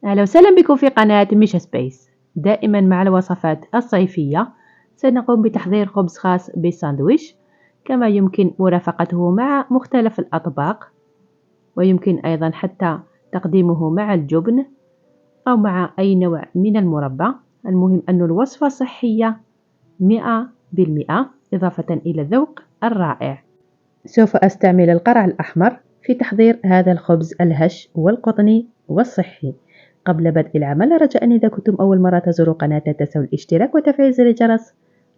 أهلا وسهلا بكم في قناة ميشا سبيس. دائما مع الوصفات الصيفية سنقوم بتحضير خبز خاص بالساندويش، كما يمكن مرافقته مع مختلف الأطباق، ويمكن أيضا حتى تقديمه مع الجبن أو مع أي نوع من المربى. المهم أن الوصفة صحية 100%، إضافة إلى الذوق الرائع. سوف أستعمل القرع الأحمر في تحضير هذا الخبز الهش والقطني والصحي. قبل بدء العمل، رجاء أن إذا كنتم أول مرة تزوروا قناة لا تنسوا الاشتراك وتفعيل زر الجرس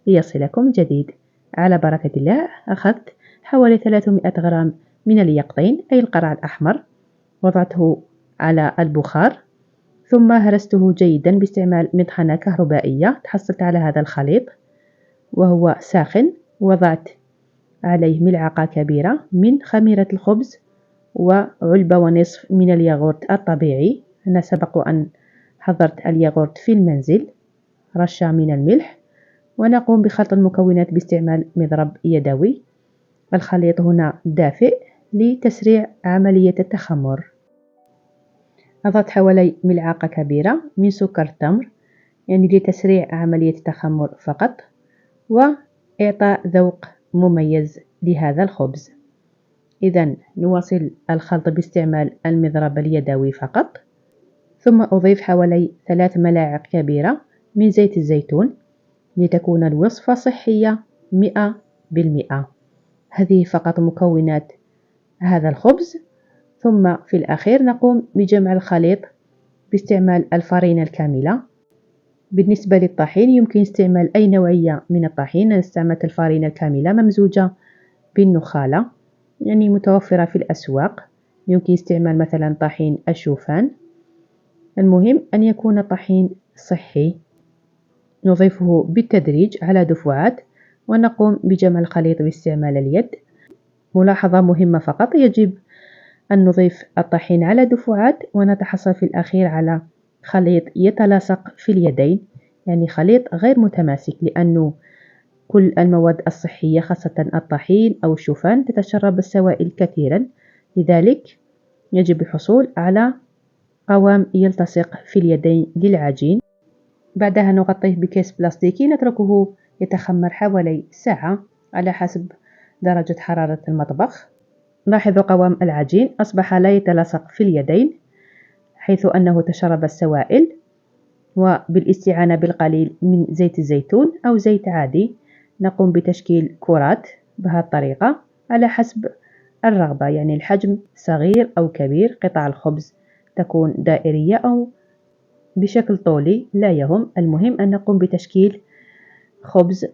ليصلكم جديد. على بركة الله. أخذت حوالي 300 غرام من اليقطين أي القرع الأحمر، وضعته على البخار ثم هرسته جيدا باستعمال مطحنة كهربائية. تحصلت على هذا الخليط وهو ساخن، وضعت عليه ملعقة كبيرة من خميرة الخبز وعلبة ونصف من الياغورت الطبيعي. أنا سبق أن حضرت الياغورت في المنزل. رشة من الملح، ونقوم بخلط المكونات باستعمال مضرب يدوي. الخليط هنا دافئ لتسريع عملية التخمر. أضفت حوالي ملعقة كبيرة من سكر التمر، يعني لتسريع عملية التخمر فقط، وإعطاء ذوق مميز لهذا الخبز. إذن نواصل الخلط باستعمال المضرب اليدوي فقط، ثم أضيف حوالي 3 ملاعق كبيرة من زيت الزيتون لتكون الوصفة صحية 100%. هذه فقط مكونات هذا الخبز. ثم في الأخير نقوم بجمع الخليط باستعمال الفرينة الكاملة. بالنسبة للطحين يمكن استعمال أي نوعية من الطحين. أنا استعملت الفرينة الكاملة ممزوجة بالنخالة، يعني متوفرة في الأسواق. يمكن استعمال مثلا طحين الشوفان. المهم أن يكون طحين صحي. نضيفه بالتدريج على دفعات، ونقوم بجمع الخليط باستعمال اليد. ملاحظة مهمة فقط، يجب أن نضيف الطحين على دفعات ونتحصل في الأخير على خليط يتلاصق في اليدين، يعني خليط غير متماسك، لأنه كل المواد الصحية خاصة الطحين أو الشوفان تتشرب السوائل كثيرا، لذلك يجب الحصول على قوام يلتصق في اليدين للعجين. بعدها نغطيه بكيس بلاستيكي، نتركه يتخمر حوالي ساعة على حسب درجة حرارة المطبخ. لاحظوا قوام العجين أصبح لا يتلاصق في اليدين، حيث أنه تشرب السوائل. وبالاستعانة بالقليل من زيت الزيتون أو زيت عادي نقوم بتشكيل كرات بهذه الطريقة على حسب الرغبة، يعني الحجم صغير أو كبير. قطع الخبز تكون دائرية أو بشكل طولي لا يهم، المهم أن نقوم بتشكيل خبز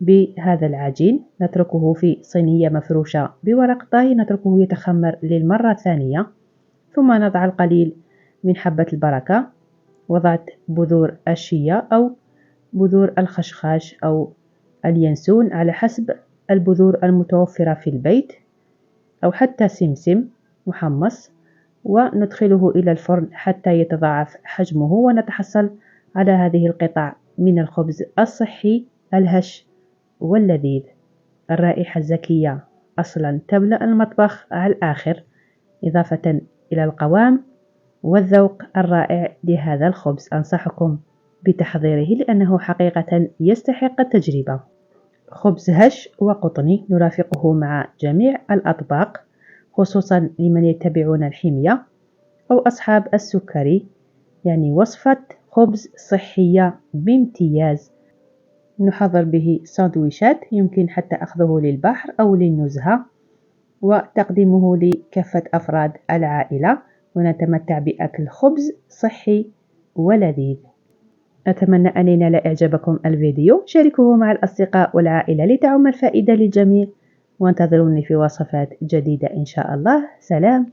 بهذا العجين. نتركه في صينية مفروشة بورق طهي، نتركه يتخمر للمرة الثانية، ثم نضع القليل من حبة البركة. وضعت بذور الشيا أو بذور الخشخاش أو اليانسون على حسب البذور المتوفرة في البيت، أو حتى سمسم محمص، وندخله إلى الفرن حتى يتضاعف حجمه، ونتحصل على هذه القطع من الخبز الصحي الهش واللذيذ. الرائحة الزكية أصلا تملأ المطبخ على الآخر، إضافة إلى القوام والذوق الرائع لهذا الخبز. أنصحكم بتحضيره لأنه حقيقة يستحق التجربة. خبز هش وقطني نرافقه مع جميع الأطباق، خصوصا لمن يتبعون الحمية أو أصحاب السكري، يعني وصفة خبز صحية بامتياز. نحضر به ساندويشات، يمكن حتى أخذه للبحر أو للنزهة وتقديمه لكافة أفراد العائلة، ونتمتع بأكل خبز صحي ولذيذ. أتمنى أن ينال إعجابكم الفيديو. شاركوه مع الأصدقاء والعائلة لتعم الفائدة للجميع، وانتظروني في وصفات جديدة إن شاء الله. سلام.